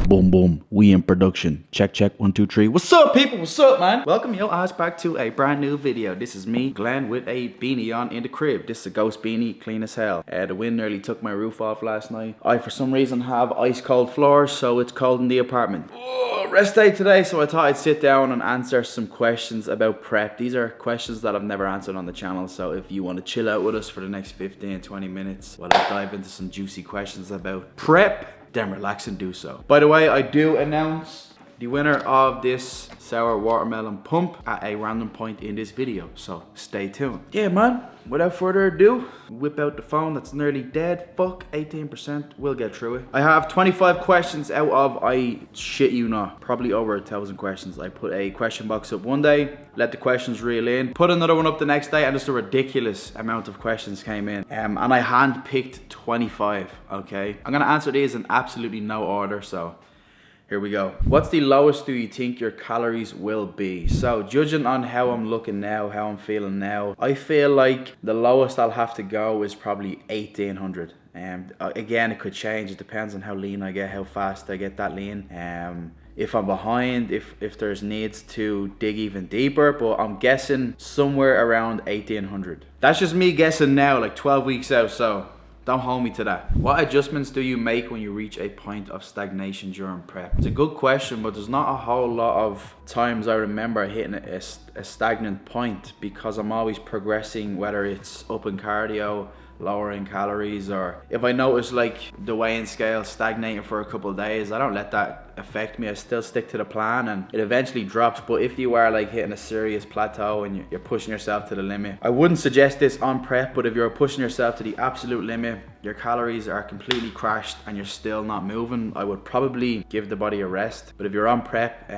Boom, boom. We in production. Check, check. 1, 2, 3. What's up, people? What's up, man? Welcome your ass back to a brand new video. This is me, Glen, with a beanie on in the crib. This is a ghost beanie, clean as hell. The wind nearly took my roof off last night. I, for some reason, have ice cold floors, so it's cold in the apartment. Rest day today, so I thought I'd sit down and answer some questions about prep. These are questions that I've never answered on the channel, so if you want to chill out with us for the next 15-20 minutes while I dive into some juicy questions about prep, then relax and do so. By the way, I do announce the winner of this sour watermelon pump at a random point in this video, so stay tuned. Yeah, man, without further ado, whip out the phone that's nearly dead. Fuck, 18%, we'll get through it. I have 25 questions out of, I shit you not, probably over 1,000 questions. I put a question box up one day, let the questions reel in, put another one up the next day, and just a ridiculous amount of questions came in. And I hand-picked 25, okay? I'm gonna answer these in absolutely no order, so here we go. What's the lowest do you think your calories will be? So judging on how I'm looking now, how I'm feeling now, I feel like the lowest I'll have to go is probably 1,800. Again, it could change. It depends on how lean I get, how fast I get that lean. If I'm behind, if there's needs to dig even deeper, but I'm guessing somewhere around 1,800. That's just me guessing now, like 12 weeks out, so don't hold me to that. What adjustments do you make when you reach a point of stagnation during prep? It's a good question, but there's not a whole lot of times I remember hitting a stagnant point because I'm always progressing, whether it's up in cardio, lowering calories, or if I notice like the weighing scale stagnating for a couple of days, I don't let that affect me. I still stick to the plan and it eventually drops. But if you are like hitting a serious plateau and you're pushing yourself to the limit, I wouldn't suggest this on prep, but if you're pushing yourself to the absolute limit, your calories are completely crashed and you're still not moving, I would probably give the body a rest. But if you're on prep,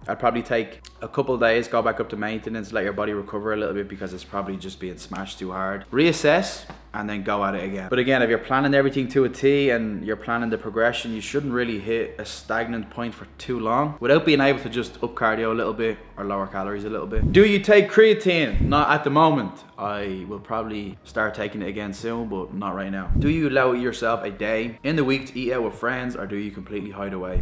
I'd probably take a couple of days, go back up to maintenance, let your body recover a little bit because it's probably just being smashed too hard. Reassess and then go at it again. But again, if you're planning everything to a T and you're planning the progression, you shouldn't really hit a stagnant point for too long without being able to just up cardio a little bit or lower calories a little bit. Do you take creatine? Not at the moment. I will probably start taking it again soon, but not right now. Do you allow yourself a day in the week to eat out with friends, or do you completely hide away?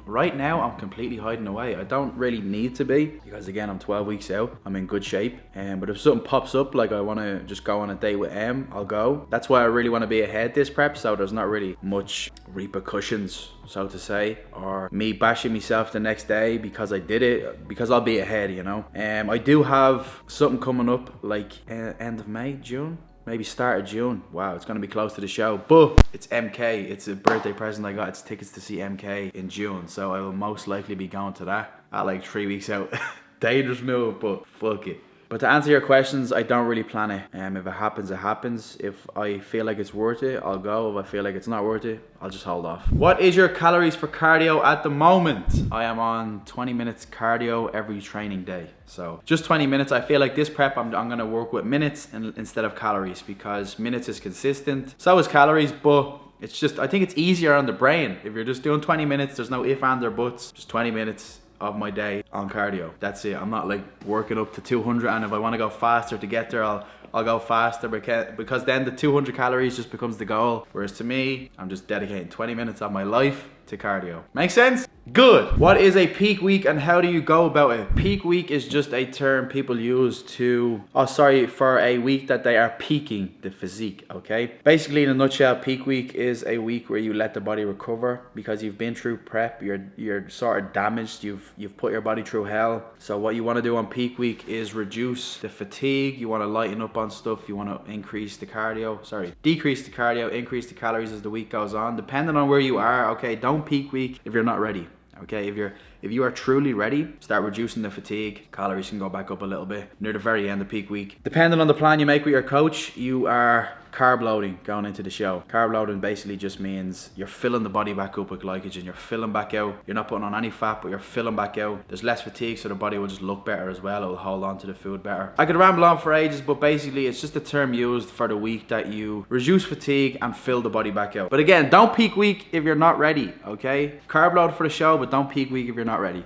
Right now, I'm completely hiding away. I don't really need to be because again, I'm 12 weeks out. I'm in good shape. But if something pops up, like I want to just go on a date with M, I'll go. That's why I really want to be ahead this prep, so there's not really much repercussions, so to say, or me bashing myself the next day because I did it, because I'll be ahead, you know. I do have something coming up like end of May, June, maybe start of June. Wow, it's gonna be close to the show, but it's MK. It's a birthday present I got. It's tickets to see MK in June, so I will most likely be going to that at like 3 weeks out. Dangerous move, but fuck it. But to answer your questions, I don't really plan it. If it happens, it happens. If I feel like it's worth it, I'll go. If I feel like it's not worth it, I'll just hold off. What is your calories for cardio at the moment? I am on 20 minutes cardio every training day. So just 20 minutes. I feel like this prep, I'm gonna work with minutes instead of calories because minutes is consistent. So is calories, but it's just, I think it's easier on the brain. If you're just doing 20 minutes, there's no ifs, ands, or buts. Just 20 minutes of my day on cardio. That's it. I'm not like working up to 200, and if I want to go faster to get there, I'll go faster because then the 200 calories just becomes the goal. Whereas to me, I'm just dedicating 20 minutes of my life to cardio. Make sense? Good. What is a peak week and how do you go about it? Peak week is just a term people use for a week that they are peaking the physique, okay? Basically, in a nutshell, peak week is a week where you let the body recover because you've been through prep, you're sort of damaged, you've put your body through hell. So what you want to do on peak week is reduce the fatigue, you want to lighten up on stuff, you want to decrease the cardio, increase the calories as the week goes on, depending on where you are, okay? Don't peak week if you're not ready. Okay, if you are truly ready, start reducing the fatigue. Calories can go back up a little bit near the very end of peak week. Depending on the plan you make with your coach, you are carb loading going into the show. Carb loading basically just means you're filling the body back up with glycogen. You're filling back out. You're not putting on any fat, but you're filling back out. There's less fatigue, so the body will just look better as well. It will hold on to the food better. I could ramble on for ages, but basically it's just a term used for the week that you reduce fatigue and fill the body back out. But again, don't peak week if you're not ready, okay? Carb load for the show, but don't peak week if you're not ready.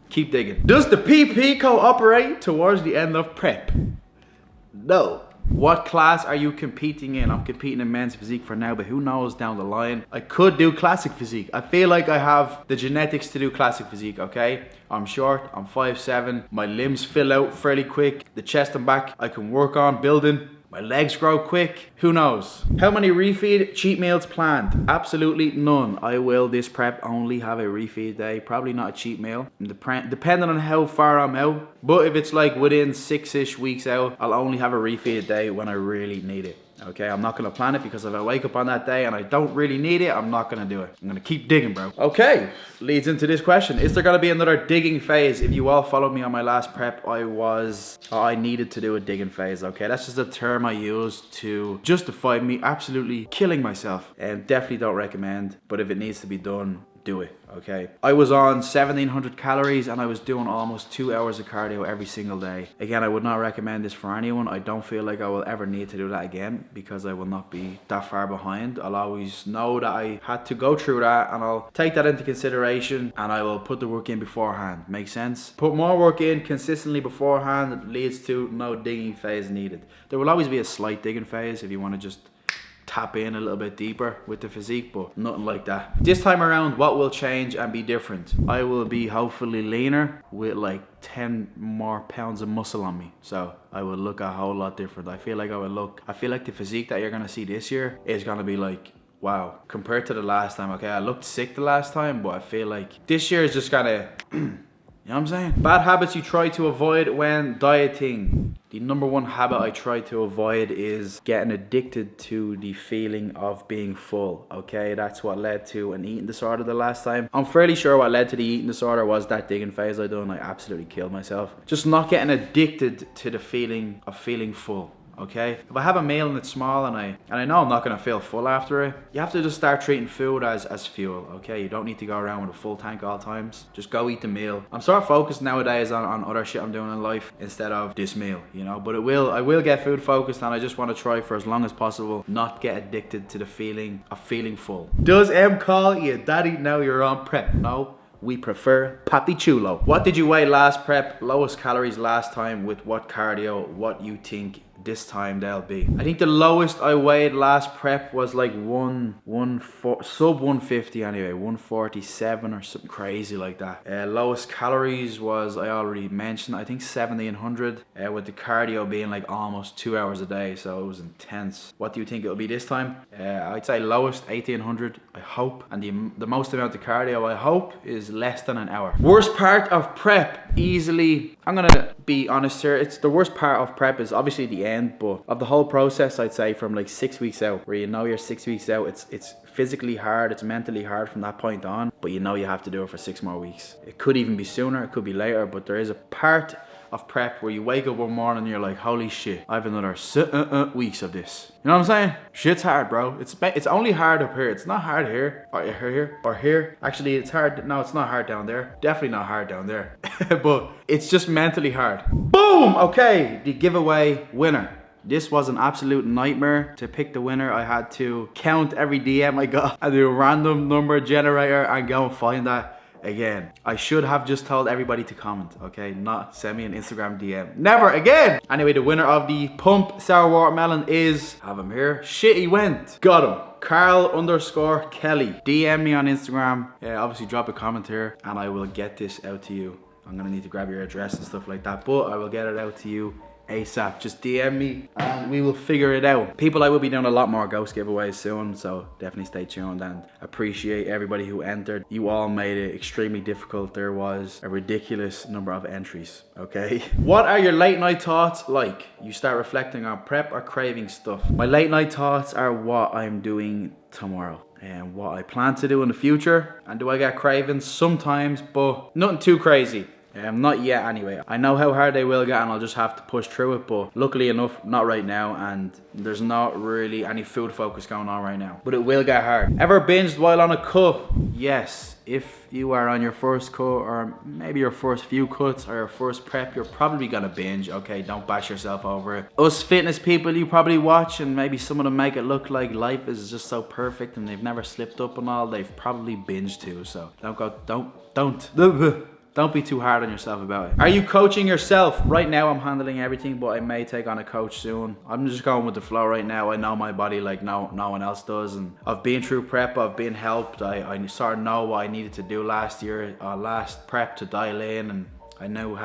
Keep digging. Does the PP cooperate towards the end of prep? No. What class are you competing in? I'm competing in men's physique for now, but who knows down the line. I could do classic physique. I feel like I have the genetics to do classic physique, okay? I'm short, I'm 5'7", my limbs fill out fairly quick. The chest and back I can work on building. My legs grow quick. Who knows? How many refeed cheat meals planned? Absolutely none. I will this prep only have a refeed day. Probably not a cheat meal. Depending on how far I'm out. But if it's like within 6-ish weeks out, I'll only have a refeed day when I really need it. Okay, I'm not gonna plan it because if I wake up on that day and I don't really need it, I'm not gonna do it. I'm gonna keep digging, bro. Okay, leads into this question. Is there gonna be another digging phase? If you all followed me on my last prep, I needed to do a digging phase, okay? That's just a term I use to justify me absolutely killing myself. And definitely don't recommend, but if it needs to be done, do it, okay? I was on 1,700 calories and I was doing almost 2 hours of cardio every single day. Again, I would not recommend this for anyone. I don't feel like I will ever need to do that again because I will not be that far behind. I'll always know that I had to go through that and I'll take that into consideration and I will put the work in beforehand. Make sense? Put more work in consistently beforehand. It leads to no digging phase needed. There will always be a slight digging phase if you want to just tap in a little bit deeper with the physique, but nothing like that. This time around, what will change and be different? I will be hopefully leaner with like 10 more pounds of muscle on me. So I will look a whole lot different. I feel like the physique that you're gonna see this year is gonna be like, wow, compared to the last time. Okay, I looked sick the last time, but I feel like this year is just gonna, you know what I'm saying? Bad habits you try to avoid when dieting. The number one habit I try to avoid is getting addicted to the feeling of being full, okay? That's what led to an eating disorder the last time. I'm fairly sure what led to the eating disorder was that digging phase I done. I absolutely killed myself. Just not getting addicted to the feeling of feeling full. Okay, if I have a meal and it's small and I know I'm not gonna feel full after it, you have to just start treating food as fuel. Okay, you don't need to go around with a full tank all times. Just go eat the meal. I'm sort of focused nowadays on other shit I'm doing in life instead of this meal, you know. But I will get food focused, and I just want to try for as long as possible not get addicted to the feeling of feeling full. Does M call you daddy now you're on prep? No. We prefer Papi Chulo. What did you weigh last prep? Lowest calories last time with what cardio? What you think this time they'll be? I think the lowest I weighed last prep was like sub 150 anyway, 147 or something crazy like that. Lowest calories was, I already mentioned, I think 1,700 with the cardio being like almost 2 hours a day, so it was intense. What do you think it'll be this time? I'd say lowest 1,800, I hope, and the most amount of cardio I hope is less than an hour. Worst part of prep, easily, I'm gonna be honest here, it's the worst part of prep is obviously the end, but of the whole process, I'd say from like 6 weeks out, where you know you're 6 weeks out, it's physically hard, it's mentally hard from that point on, but you know you have to do it for 6 more weeks. It could even be sooner, it could be later, but there is a part of prep where you wake up one morning and you're like, holy shit, I have another weeks of this. You know what I'm saying? Shit's hard, bro. It's only hard up here. It's not hard here or here. Actually, it's hard. No, it's not hard down there. Definitely not hard down there. But it's just mentally hard. Boom! Okay, the giveaway winner. This was an absolute nightmare to pick the winner. I had to count every DM I got. I do a random number generator and go and find that. Again, I should have just told everybody to comment, okay? Not send me an Instagram DM. Never again! Anyway, the winner of the Pump Sour Watermelon is, have him here. Shit, he went. Got him. Carl_Kelly. DM me on Instagram. Yeah, obviously drop a comment here and I will get this out to you. I'm gonna need to grab your address and stuff like that, but I will get it out to you ASAP. Just DM me and we will figure it out. People, I will be doing a lot more ghost giveaways soon, so definitely stay tuned and appreciate everybody who entered. You all made it extremely difficult. There was a ridiculous number of entries, okay? What are your late night thoughts like? You start reflecting on prep or craving stuff. My late night thoughts are what I'm doing tomorrow and what I plan to do in the future. And do I get cravings? Sometimes, but nothing too crazy. Not yet anyway. I know how hard they will get and I'll just have to push through it, but luckily enough, not right now, and there's not really any food focus going on right now. But it will get hard. Ever binged while on a cut? Yes. If you are on your first cut or maybe your first few cuts or your first prep, you're probably gonna binge, okay? Don't bash yourself over it. Us fitness people you probably watch, and maybe some of them make it look like life is just so perfect and they've never slipped up and all, they've probably binged too, so don't Don't be too hard on yourself about it. Are you coaching yourself? Right now I'm handling everything, but I may take on a coach soon. I'm just going with the flow right now. I know my body like no one else does, and I've been through prep, I've been helped. I sort of know what I needed to do last year, last prep to dial in, and I know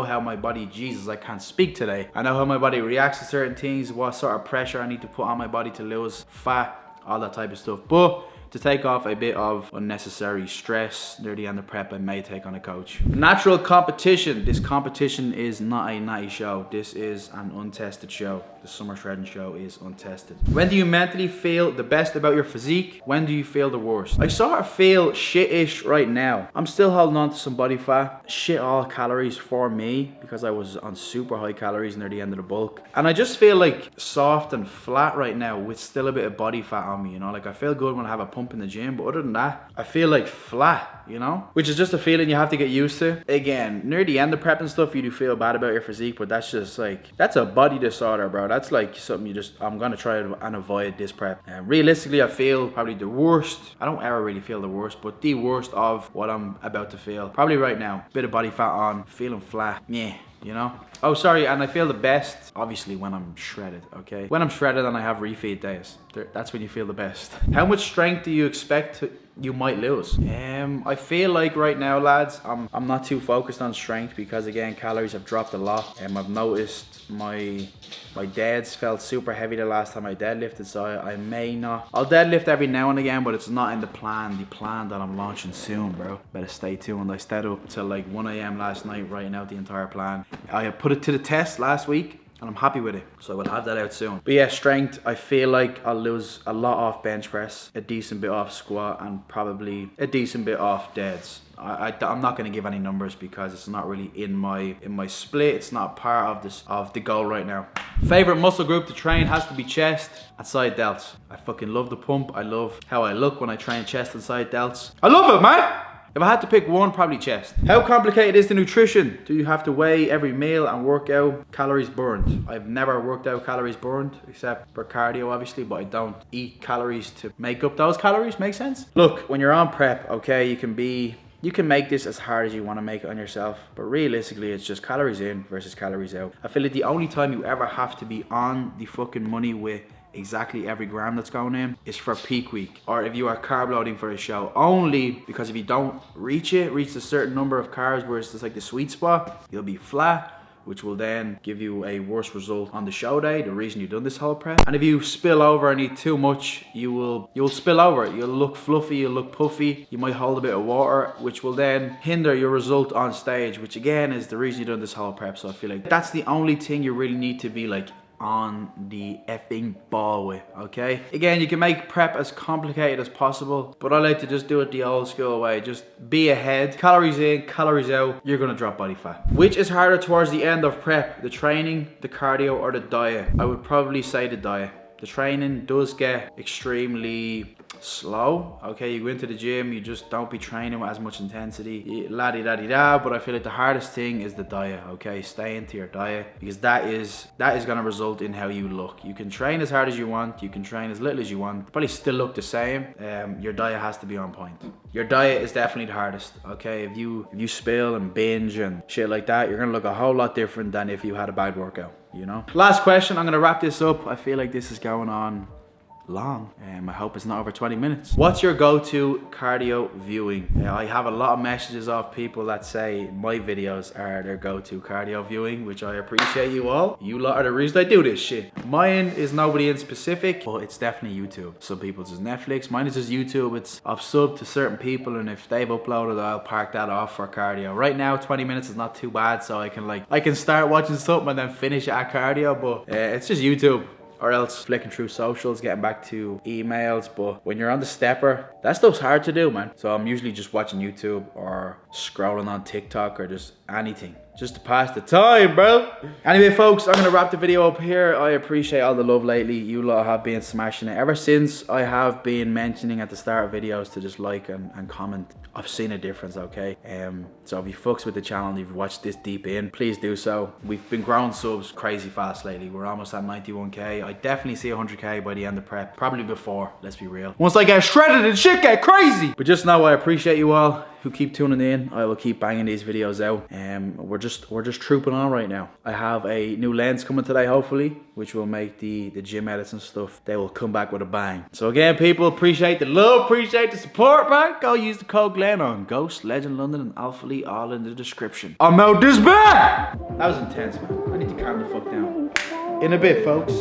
how my body, Jesus, I can't speak today. I know how my body reacts to certain things, what sort of pressure I need to put on my body to lose fat, all that type of stuff. But to take off a bit of unnecessary stress near the end of prep, I may take on a coach. Natural competition. This competition is not a natty show. This is an untested show. The summer shredding show is untested. When do you mentally feel the best about your physique? When do you feel the worst? I sort of feel shit-ish right now. I'm still holding on to some body fat. Shit all calories for me because I was on super high calories near the end of the bulk. And I just feel like soft and flat right now with still a bit of body fat on me, you know? Like I feel good when I have a pump in the gym, but other than that, I feel like flat, you know? Which is just a feeling you have to get used to. Again, near the end of prep and stuff, you do feel bad about your physique, but that's just like, that's a body disorder, bro. That's like something I'm gonna try and avoid this prep. And realistically, I feel probably the worst. I don't ever really feel the worst, but the worst of what I'm about to feel. Probably right now. Bit of body fat on, feeling flat. Yeah, you know? Oh, sorry, and I feel the best, obviously, when I'm shredded, okay? When I'm shredded and I have refeed days, that's when you feel the best. How much strength do you expect you might lose? I feel like right now, lads, I'm not too focused on strength because, again, calories have dropped a lot. I've noticed my deads felt super heavy the last time I deadlifted, so I may not. I'll deadlift every now and again, but it's not in the plan that I'm launching soon, bro. Better stay tuned. I stayed up till like 1 a.m. last night writing out the entire plan. I put it to the test last week, and I'm happy with it, so I will have that out soon. But yeah, strength, I feel like I'll lose a lot off bench press, a decent bit off squat, and probably a decent bit off deads. I'm not going to give any numbers because it's not really in my split. It's not part of the goal right now. Favorite muscle group to train has to be chest and side delts. I fucking love the pump. I love how I look when I train chest and side delts. I love it, man. If I had to pick one, probably chest. How complicated is the nutrition? Do you have to weigh every meal and work out calories burned? I've never worked out calories burned, except for cardio, obviously, but I don't eat calories to make up those calories. Make sense? Look, when you're on prep, okay, you can make this as hard as you want to make it on yourself, but realistically, it's just calories in versus calories out. I feel like the only time you ever have to be on the fucking money with exactly every gram that's going in is for peak week, or if you are carb loading for a show, only because if you don't reach a certain number of carbs where it's just like the sweet spot, you'll be flat, which will then give you a worse result on the show day, the reason you've done this whole prep. And if you spill over and eat too much, you'll spill over. You'll look fluffy, you'll look puffy, you might hold a bit of water, which will then hinder your result on stage, which again is the reason you've done this whole prep. So I feel like that's the only thing you really need to be like on the effing ball with, okay? Again, you can make prep as complicated as possible, but I like to just do it the old school way. Just be ahead, calories in, calories out, you're gonna drop body fat. Which is harder towards the end of prep, the training, the cardio, or the diet? I would probably say the diet. The training does get extremely slow, okay? You go into the gym, you just don't be training with as much intensity, la-di-da-di-da, but I feel like the hardest thing is the diet, okay? Stay into your diet, because that is gonna result in how you look. You can train as hard as you want, you can train as little as you want, probably still look the same. Your diet has to be on point. Your diet is definitely the hardest, okay? If you spill and binge and shit like that, you're gonna look a whole lot different than if you had a bad workout, you know? Last question, I'm gonna wrap this up. I feel like this is going on long. I hope it's not over 20 minutes. What's your go-to cardio viewing? I have a lot of messages of people that say my videos are their go-to cardio viewing, which I appreciate you all. You lot are the reason I do this shit. Mine is nobody in specific, but it's definitely YouTube. Some people's is Netflix, mine is just YouTube. I've subbed to certain people, and if they've uploaded, I'll park that off for cardio. Right now, 20 minutes is not too bad, so I can start watching something and then finish at cardio, but it's just YouTube. Or else flicking through socials, getting back to emails. But when you're on the stepper, that stuff's hard to do, man. So I'm usually just watching YouTube or scrolling on TikTok or just anything, just to pass the time, bro. Anyway, folks, I'm gonna wrap the video up here. I appreciate all the love lately. You lot have been smashing it. Ever since I have been mentioning at the start of videos to just like and comment, I've seen a difference, okay? So if you fucks with the channel and you've watched this deep in, please do so. We've been growing subs crazy fast lately. We're almost at 91K. I definitely see 100K by the end of prep. Probably before, let's be real. Once I get shredded and shit get crazy. But just know I appreciate you all. who keep tuning in. I will keep banging these videos out. We're just trooping on right now. I have a new lens coming today, hopefully, which will make the gym edits and stuff. They will come back with a bang. So again, people, appreciate the love, appreciate the support, man. Go use the code Glen on Ghost, Legend London, and Alpha Lee, all in the description. I'm out this bad. That was intense, man. I need to calm the fuck down. In a bit, folks.